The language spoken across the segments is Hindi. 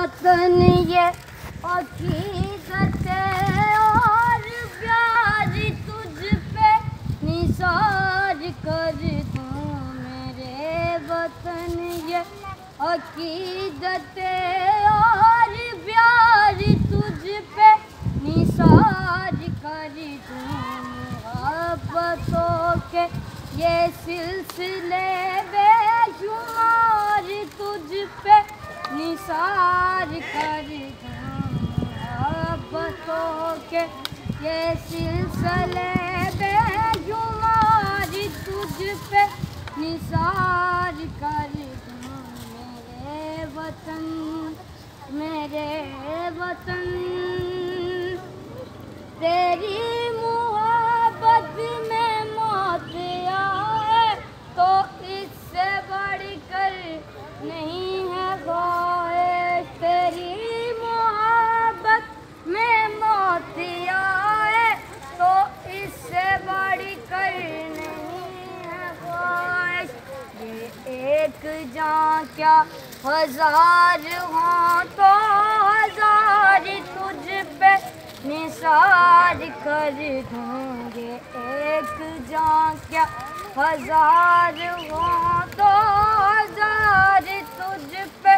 वतन ये अकीदत और प्यार तुझ पे निसार कर दूं। मेरे वतन ये अकीदत और प्यार तुझ पे निसार कर दूं। मोहब्बतों के ये सिलसिले बेशुमार तुझ पे निसार कर दूं। मोहब्बतों के ये सिलसिले बेशुमार तुझ पे निसार कर दूं। मेरे वतन मेरे वतन तेरी मोहब्बत में मौत आए तो इससे बढ़कर नहीं है ख्वाहिश। तेरी मोहब्बत में मौत आए तो इससे बढ़कर नहीं है ख्वाहिश। ये एक जान क्या हजार हों तो हजार तुझ पे निसार कर दूंगे। एक जान क्या हजार हो तो हजार तुझ पे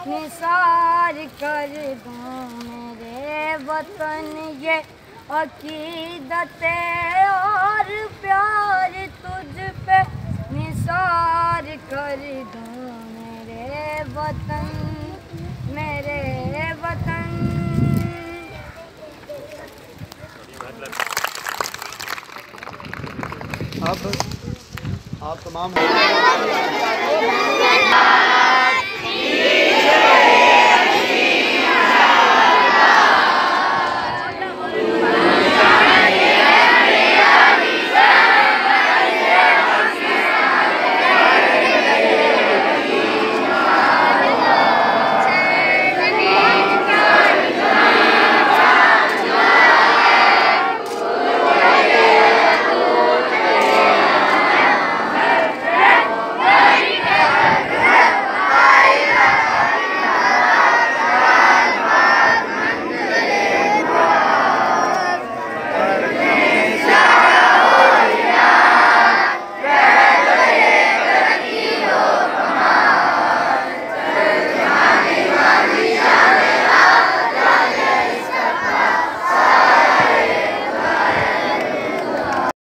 निसार कर दूं। मेरे वतन ये अकीदत और प्यार तुझ पे निसार कर दूं। मेरे वतन मेरे वतन। अब आप तमाम